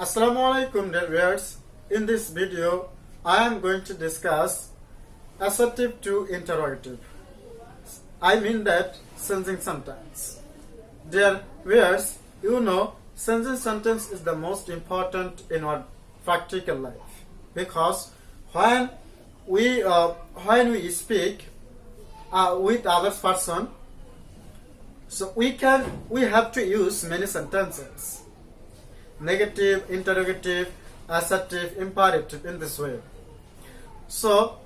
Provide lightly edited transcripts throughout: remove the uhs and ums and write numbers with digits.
Assalamu alaikum dear viewers. In this video, I am going to discuss assertive to interrogative. I mean that sensing sentence. Dear viewers, you know sensing sentence is the most important in our practical life because when we speak with other person, so we have to use many sentences. Negative, interrogative, assertive, imperative in this way. So,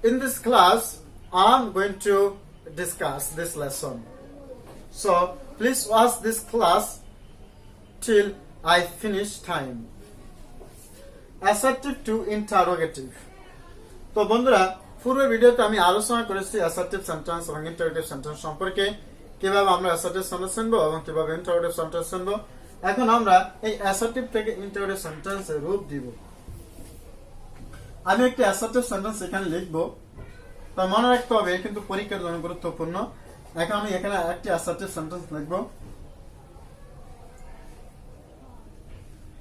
in this class, I'm going to discuss this lesson. So, please watch this class till I finish time. Assertive to interrogative. তো বন্ধুরা পূর্বের ভিডিওতে আমি আলোচনা করেছি assertive sentence এবং interrogative sentence সম্পর্কে, কিভাবে আমরা অ্যাসার্টিভ সেন্টেন্স শুনবো এবং কিভাবে ইন্টারোগেটিভ সেন্টেন্স শুনবো। এখন আমরা এই অ্যাসার্টিভ থেকে ইন্টারোগেটিভ সেন্টেন্সের রূপ দিব। আমি একটি অ্যাসার্টিভ সেন্টেন্স এখানে লিখবো, তো মনে রাখতে হবে কিন্তু পরীক্ষার জন্য গুরুত্বপূর্ণ। এখন আমি এখানে একটি অ্যাসার্টিভ সেন্টেন্স লিখবো।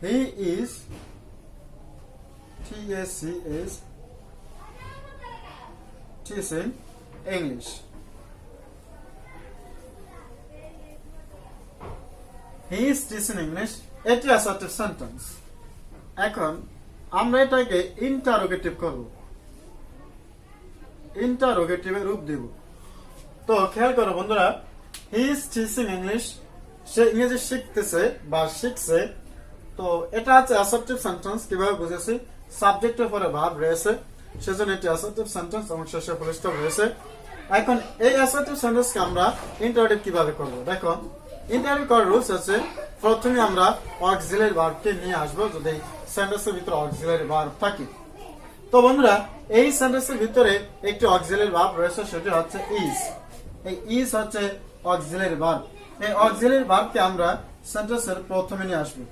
He is teaching English. He is teaching English. এটি অ্যাসার্টিভ সেন্টেন্স। এখন আমরা এটাকে ইন্টারোগেটিভ করব, ইন্টারোগেটিভের রূপ দেব। তো খেয়াল করো বন্ধুরা, হি ইজ টিচিং ইংলিশ, সে ইংরেজি শিখতেছে বা শিখছে। তো এটা হচ্ছে অ্যাসার্টিভ সেন্টেন্স। কিভাবে বুঝেছি? সাবজেক্টের পরে ভার্ব রয়েছে, সেজন্য এটি অ্যাসার্টিভ সেন্টেন্স এবং শেষে ফুল স্টপ রয়েছে। এখন এই অ্যাসার্টিভ সেন্টেন্সকে আমরা ইন্টারোগেটিভ কিভাবে করব? দেখো, ইন্টারোগেটিভ করার রুলস আছে, প্রথমে আমরা অক্সিলারি ভার্বকে নিয়ে আসবো যদি সেন্টেন্সের ভিতরে অক্সিলারি ভার্ব থাকে। তো বন্ধুরা, এই সেন্টেন্সের ভিতরে একটি অক্সিলারি ভার্ব রয়েছে, সেটি হচ্ছে ইজ। এই ইজ হচ্ছে অক্সিলারি ভার্ব। এই অক্সিলারি ভার্বকে আমরা সেন্টেন্সের প্রথমে নিয়ে আসবো।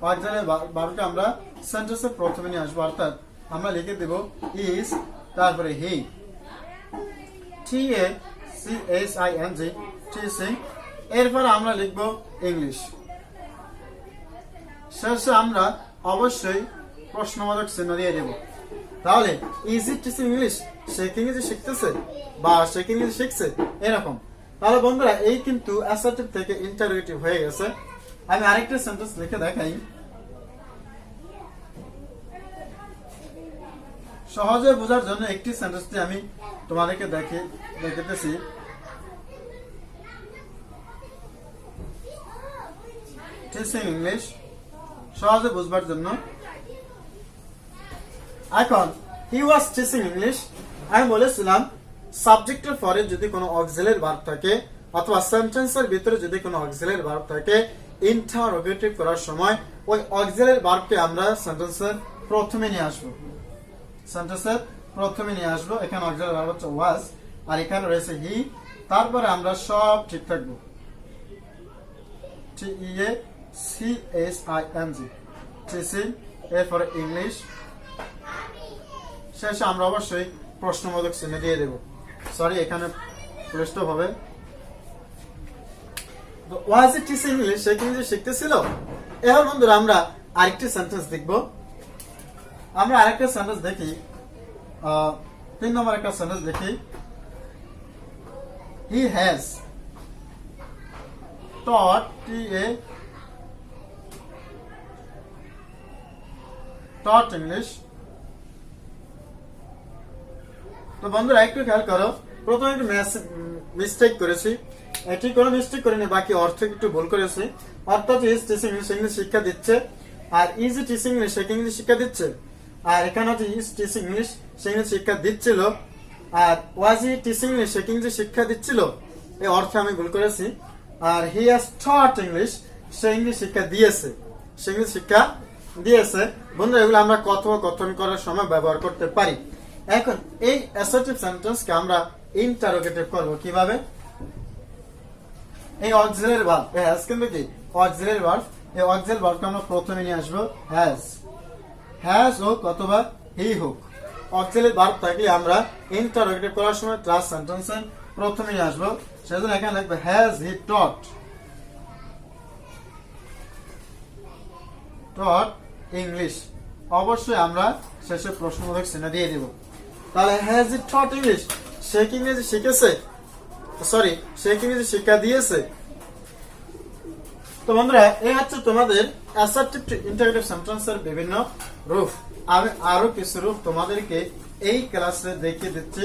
অক্সিলারি ভার্বকে আমরা সেন্টেন্সের প্রথমে নিয়ে আসবো, অর্থাৎ আমরা লিখে দেব ইজ, তারপরে হি, TACHING, টিচিং। এরপর আমরা লিখব ইংলিশ। শেষে আমরা অবশ্যই প্রশ্নবোধক চিহ্ন দিয়ে দেব। তাহলে ইজ ইট টিচিং ইংলিশ, সে কি ইংরেজি শিখতেছে বা সে কি ইংরেজি শিখছে, এরকম। তাহলে বন্ধুরা, এই কিন্তু অ্যাসার্টিভ থেকে ইন্টারোগেটিভ হয়ে গেছে। আমি আরেকটা সেন্টেন্স লিখে দেখাই, সহজে বোঝার জন্য একটি সেন্টেন্সটি আমি তোমাদেরকে দেখাতেছি। টিচিং ইংলিশ, সহজে বুঝবার জন্য। এখন হি ওয়াজ টিচিং ইংলিশ, আমি বলেছিলাম সাবজেক্টের পরে যদি কোনো অক্সিলারি ভার্ব থাকে অথবা সেন্টেন্সের ভিতরে যদি কোনো অক্সিলারি ভার্ব থাকে, ইন্টারোগেটিভ করার সময় ওই অক্সিলারি ভার্বকে আমরা সেন্টেন্সের প্রথমে নিয়ে আসবো। সেন্টেন্সের প্রথমে নিয়ে আসবো। এখানে অক্সিলারি ভার্ব হচ্ছে ওয়াজ, আর এখানে রয়েছে হি। তারপরে আমরা সব ঠিক থাকবো, TEACHING, টিচিং। এরপরে ইংলিশ। শেষে আমরা অবশ্যই প্রশ্নবোধক চিহ্ন দিয়ে দেব। সরি, এখানে প্রশ্ন হবে। ওয়াজ ইট টিচিং ইংলিশ, সে কি ইংলিশ শিখতেছিল। এবার বন্ধুরা, আমরা আরেকটি সেন্টেন্স দেখব। আমরা আরেকটা সেন্টেন্স দেখি, 3 নম্বর একটা সেন্টেন্স দেখি। He has taught, taught English. তো বন্ধুরা, একটু খেয়াল করো, প্রথমে একটু মিস্টেক করেছি। এটি কোনো মিস্টেক করিনি, বাকি অর্থ একটু ভুল করেছি। অর্থাৎ ইজ টিচিং ইংলিশ, ইংলিশ শিক্ষা দিচ্ছে, আর ইজ টিচিং ইংলিশ, সে ইংলিশ শিক্ষা দিচ্ছে। আর এখানে হচ্ছে ইজ টিচিং ইংলিশ, সে ইংলিশ শিক্ষা দিচ্ছিল। আর ওয়াজ হি টিচিং ইংলিশ, সে ইংলিশ শিক্ষা দিচ্ছিল, এই অর্থে আমি ভুল করেছি। আর হি হ্যাজ টট ইংলিশ, সে ইংলিশ শিক্ষা দিয়েছে, সে ইংলিশ শিক্ষা দিয়েছে। বন্ধুরা, এগুলো আমরা কথোপকথন করার সময় ব্যবহার করতে পারি। এখন এই অ্যাসার্টিভ সেন্টেন্সকে আমরা ইন্টারোগেটিভ করব কিভাবে? এই অক্সিলারি ভার্ব, হ্যাজ কিন্তু কি অক্সিলারি ভার্ব, এই অক্সিলারি ভার্বকে আমরা প্রথমে নিয়ে আসবো। হ্যাজ হোক অথবা হি হোক, অক্সিলারি ভার্ব থাকলে আমরা ইন্টারোগেটিভ করার সময় ক্লাস সেন্টেন্সের প্রথমে নিয়ে আসবো। সেজন্য এখানে লিখবে has he taught, taught English, অবশ্যই আমরা শেষে প্রশ্নবোধক চিহ্ন দিয়ে দিব। তাহলে হ্যাজ হি টট ইংলিশ, সে কি ইংরেজি শিখেছে, সরি সে কি ইংরেজি শিক্ষা দিয়েছে। তো বন্ধুরা এই হচ্ছে তোমাদের অ্যাসার্টিভ টু ইন্টারোগেটিভ সেন্টেন্সের বিভিন্ন রূপ। আমি আরো কিছু রূপ তোমাদেরকে এই ক্লাসে দেখিয়ে দিচ্ছি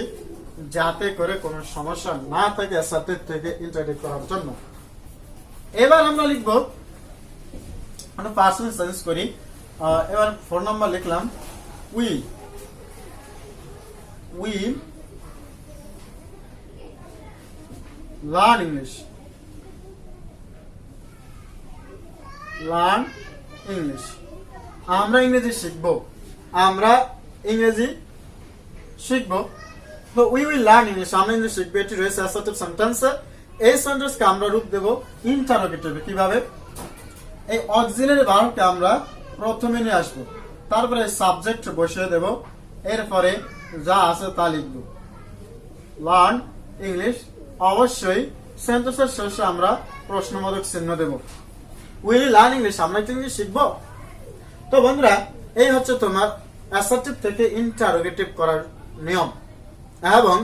যাতে করে কোনো সমস্যা না থাকে অ্যাসার্টিভ থেকে ইন্টারোগেটিভ করার জন্য। এবার আমরা লিখবো, আমরা পার্সন চেঞ্জ করি। এবার 4 নাম্বার লিখলাম we learn English, learn English, আমরা ইংরেজি শিখবো, আমরা ইংরেজি শিখবো। তো উই উইল লার্ন ইংলিশ, আমরা ইংরেজি শিখবো, এটি রয়েছে অ্যাসার্টিভ সেন্টেন্সে। এই সেন্টেন্সকে আমরা রূপ দেব ইন্টারোগেটিভে। কিভাবে? এই অক্সিলারি ভার্বকে আমরা প্রথমে নিয়ে আসবো, তারপরে সাবজেক্ট বসিয়ে দেব, এরপরে যা আছে তা লিখব, লার্ন ইংলিশ। অবশ্যই সেন্টেন্সের শেষে আমরা প্রশ্নবোধক চিহ্ন দেব। উইল লার্ন ইংলিশ, আমরা কি ইংলিশ শিখবো। তো বন্ধুরা এই হচ্ছে তোমার অ্যাসার্টিভ থেকে ইন্টারোগেটিভ করার নিয়ম, এবং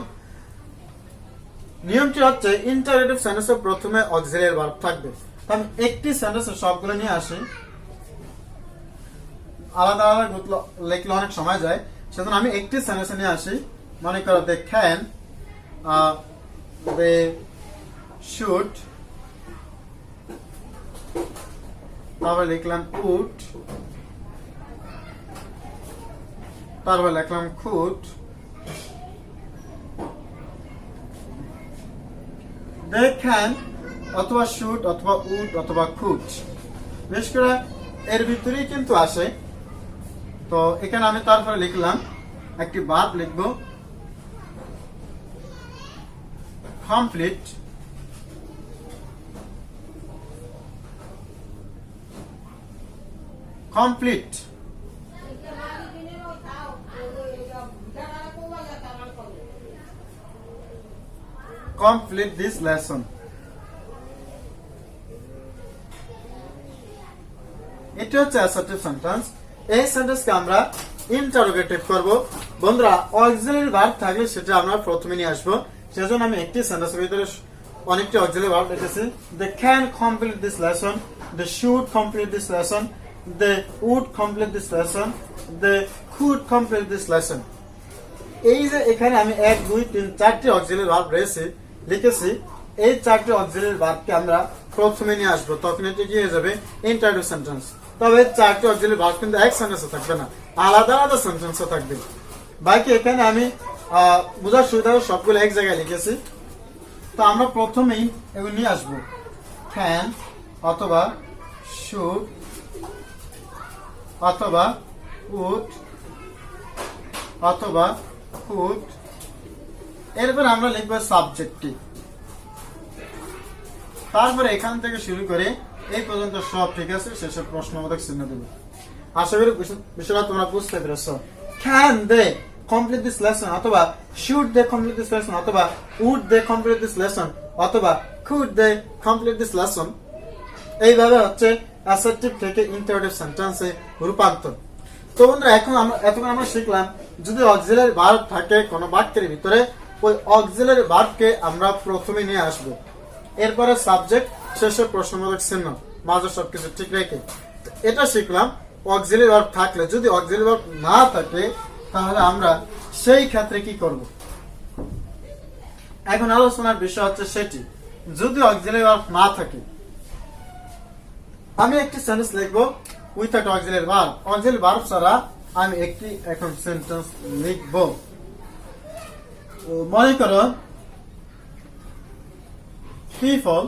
নিয়মটি হচ্ছে ইন্টারোগেটিভ সেন্টেন্সে প্রথমে অক্সিলারি ভার্ব থাকবে। আমি একটি সেন্টেন্সে সবগুলো নিয়ে আসি, আলাদা আলাদা লিখলে অনেক সময় যায়, সেজন্য আমি একটি সেন্টেন্সে নিয়ে আসি। মনে করো দে ক্যান, দে শুড, তারপরে লিখলাম উড, তারপরে লিখলাম কুড, দে ক্যান অথবা শুড অথবা উড অথবা কুড, বিশেষ করে এর ভিতরেই কিন্তু আসে। তো এখানে আমি তারপরে লিখলাম একটি ভার্ব লিখব, complete, complete, complete this lesson. এটি হচ্ছে অ্যাসার্টিভ সেন্টেন্স। এই সেন্টেন্সকে আমরা ইন্টারোগেটিভ করব। বন্ধুরা অক্সিলারি ভার্ব থাকলে সেটা আমরা প্রথমে নিয়ে আসবো, সেজন্য আমি একটি সেন্টেন্সের ভিতরে অনেকটি অক্সিলারি ভার্ব লিখেছি। They can complete this lesson, they should complete this lesson, they would complete this lesson, they could complete this lesson. এই যে এখানে আমি 1 2 3 4টি অক্সিলারি ভার্ব রয়েছে লিখেছি, এই 4টি অক্সিলারি ভার্বকে আমরা প্রথমে নিয়ে আসবো, তখন এটি কি হয়ে যাবে ইন্টারোগেটিভ সেন্টেন্স। তবে 4টি অক্সিলারি ভার্ব কিন্তু এক সেন্টেন্সে থাকবে না, আলাদা আলাদা সেন্টেন্সে থাকবে। বাকি এখানে আমি বোঝার সুবিধা সবগুলো এক জায়গায় লিখেছি। তো আমরা প্রথমেই এগুলো নিয়ে আসবো, ক্যান অথবা শুড অথবা উড অথবা কুড। এরপর আমরা লিখবো সাবজেক্টিভ, তারপরে এখান থেকে শুরু করে এই পর্যন্ত সব ঠিক আছে, শেষে প্রশ্নবোধক চিহ্ন দেব। আশা করি বিষয়টা তোমরা বুঝতে পেরেছো। Can they complete this lesson অথবা should they complete this lesson অথবা would they complete this lesson অথবা could they complete this lesson. এইভাবে হচ্ছে অ্যাসার্টিভ থেকে ইন্টারোগেটিভ সেন্টেন্সে রূপান্তর। তো বন্ধুরা এখন এতক্ষণ আমরা শিখলাম, যদি অক্সিলারি ভার্ব থাকে কোনো বাক্যের ভিতরে, ওই অক্সিলারি ভার্বকে আমরা প্রথমে নিয়ে আসবো, এরপরে সাবজেক্ট, শেষে প্রশ্নবোধক চিহ্ন, মাঝে সবকিছু ঠিক রেখে। এটা শিখলাম অক্সিলারি ভার্ব থাকলে। যদি অক্সিলারি ভার্ব না থাকে তাহলে আমরা সেই ক্ষেত্রে কি করব। এখন আলোচনার বিষয় হচ্ছে সেটি, যদি অক্সিলারি ভার্ব না থাকে, আমি একটি সেন্টেন্স লিখবো without auxiliary verb. Auxiliary verb ছাড়া আমি একটি এখন সেন্টেন্স লিখব। মনে করো people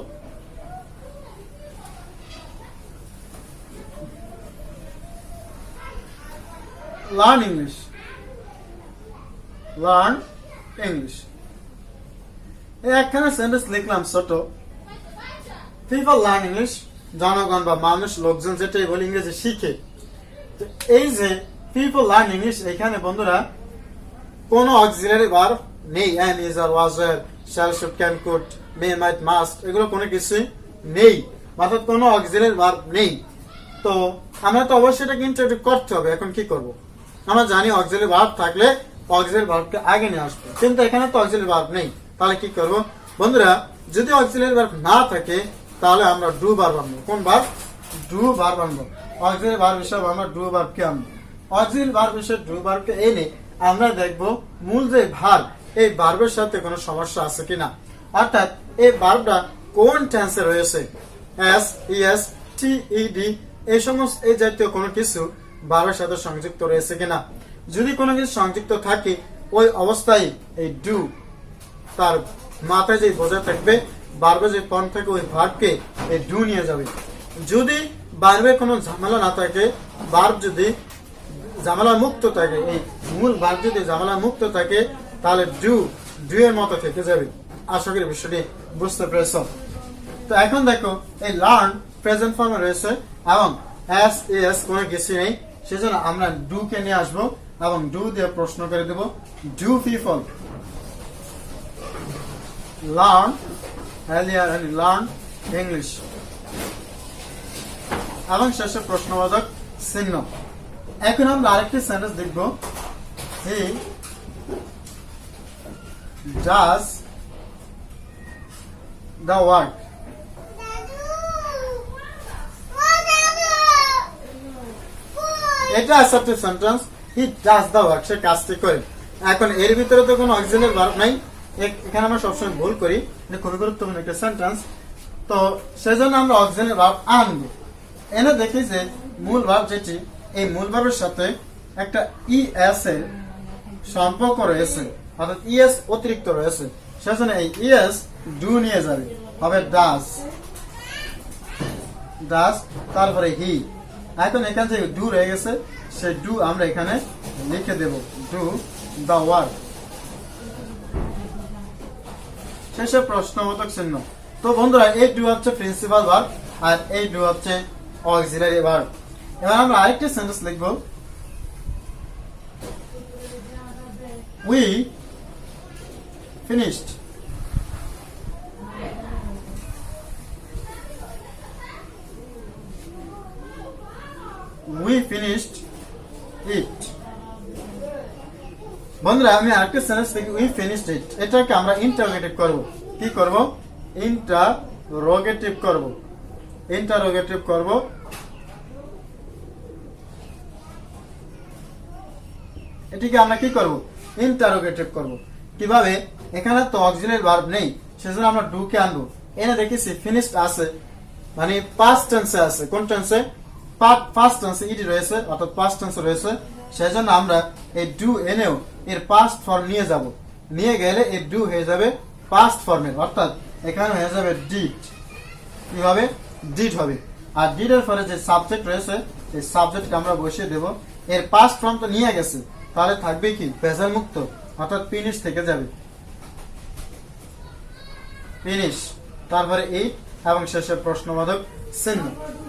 learn English, learn English। এই একখানা সেন্টেন্স লিখলাম ছোট, people learn English, জনগণ বা মানুষ, লোকজন যেটাই বলে ইংরেজি শিখে। এই যে people learn English, এখানে বন্ধুরা কোনো অক্সিলারি ভার্ব নেই, am, is, are, was, were, shall, should, can, could, may, might, must, এগুলো কোনো কিছুই নেই, অর্থাৎ কোনো অক্সিলারি ভার্ব নেই। তো আমরা তো অবশ্যই এটাকে ইন্টারোগেটিভ করতে হবে। এখন কি করব? আমরা জানি অক্সিলারি ভার্ব থাকলে অক্সিলারি ভার্বকে আগে নিয়ে আসবে, কিন্তু এখানে তো অক্সিলারি ভার্ব নেই। তাহলে কি করব বন্ধুরা? যদি অক্সিলারি ভার্ব না থাকে তাহলে আমরা ডু ভার্ব আনবো। কোন ভার্ব? ডু ভার্ব আনবো। অক্সিলারি ভার্ব হিসেবে আমরা ডু ভার্বকে আনবো। অক্সিলারি ভার্ব হিসেবে ডু ভার্বকে এনে আমরা দেখব মূল যে ভার্ব, এই ভার্বের সাথে কোনো সমস্যা আছে কিনা, অর্থাৎ এই ভার্বটা কোন টেন্সে রয়েছে। এস, ইএস, টি, ইডি এই সমস্ত এই জাতীয় কোনো কিছু ভার্বের সাথে সংযুক্ত রয়েছে কিনা। যদি কোনো কিছু সংযুক্ত থাকে ওই অবস্থায় এই ডু তার মাথায় যে বোঝা থাকবে, ভার্বের যে ফর্ম থাকে ওই ভার্বকে এই ডু নিয়ে যাবে। যদি ভার্বের কোনো ঝামেলা না থাকে, ভার্ব যদি ঝামেলা মুক্ত থাকে, এই মূল ভার্ব যদি ঝামেলা মুক্ত থাকে তাহলে ডু এর মতো থেকে যাবে। আশা করি বিষয়টি বুঝতে পেরেছ। তো এখন দেখো এই লার্ন প্রেজেন্ট ফর্মে রয়েছে এবং এস এস কোনো কিছু নেই, সেজন্য আমরা ডু কে নিয়ে আসবো এবং ডু দিয়ে প্রশ্ন করে দেব। Do people learn learn English এবং শেষে প্রশ্নবোধক চিহ্ন। এখন আমরা আরেকটি সেন্টেন্স দেখব। He does the work. এটা assertive sentence. He does the work, সে কাজটি করে। এখন এর ভিতরে তো কোনো অক্সিলারি ভার্ব নাই, এখানে আমরা সবসময় ভুল করি। এটা খুবই গুরুত্বপূর্ণ একটা সেন্টেন্স, তো সেজন্য আমরা অক্সিলারি ভার্ব আনবো। এনে দেখি যে মূল ভার্ব যেটি, এই মূল ভার্বের সাথে একটা ইএস এর সম্পর্ক রয়েছে, অর্থাৎ ইএস অতিরিক্ত রয়েছে, সেজন্য এই ইএস ডু নিয়ে যাবে, হবে ডাজ। তারপরে হি। এখন এখানে যে ডু রয়ে গেছে সেই ডু আমরা এখানে লিখে দেব, ডু দ্য ওয়ার্ক। শেষে প্রশ্নবোধক চিহ্ন। তো বন্ধুরা এই ডু হচ্ছে প্রিন্সিপাল ভার্ব আর এই ডু হচ্ছে অক্সিলারি ভার্ব। এবার আমরা আরেকটি সেন্টেন্স লিখব। We finished. We finished it. বন্ধুরা আমি আরেকটা সেন্টেন্স লিখি, we finished it। এটাকে আমরা ইন্টারোগেটিভ করব। কি করব? ইন্টারোগেটিভ করব। ইন্টারোগেটিভ করব। এটিকে আমরা কি করব? ইন্টারোগেটিভ করব। কিভাবে? এখানে তো অক্সিলারি ভার্ব নেই, সেজন্য আমরা ডু কে আনবো। এনে দেখেছি ফিনিশড আছে, মানে পাস্ট টেন্সে আছে। কোন টেন্সে? পাস্ট টেন্সে ইডি রয়েছে, অর্থাৎ পাস্ট টেন্সে রয়েছে, সেজন্য আমরা এই ডু এনেও এর পাস্ট ফর্ম নিয়ে যাব। নিয়ে গেলে এই ডু হয়ে যাবে পাস্ট ফর্মের, অর্থাৎ এখানে হয়ে যাবে ডিড। কি হবে? ডিড হবে। আর ডিড এর পরে যে সাবজেক্ট রয়েছে এই সাবজেক্টকে আমরা বসিয়ে দেব। এর পাস্ট ফর্ম তো নিয়ে গেছে, তাহলে থাকবে কি? ভেজাল মুক্ত, অর্থাৎ ফিনিশ থেকে যাবে, ফিনিশ। তারপরে এই এবং শেষে প্রশ্নবোধক চিহ্ন।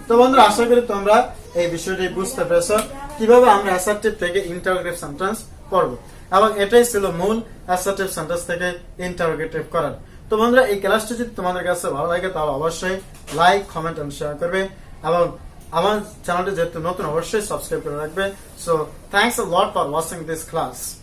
তো বন্ধুরা আশা করি তোমরা এই বিষয়টি বুঝতে পেরেছো কিভাবে আমরা অ্যাসার্টিভ থেকে ইন্টারোগেটিভ সেন্টেন্স পড়ব, এবং এটাই ছিল মূল অ্যাসার্টিভ সেন্টেন্স থেকে ইন্টারোগেটিভ করার। তো বন্ধুরা এই ক্লাসটি যদি তোমাদের কাছে ভালো লাগে তাহলে অবশ্যই লাইক, কমেন্ট এন্ড শেয়ার করবে, এবং আমার চ্যানেলটি যেহেতু নতুন অবশ্যই সাবস্ক্রাইব করে রাখবে। So thanks a lot for watching this class.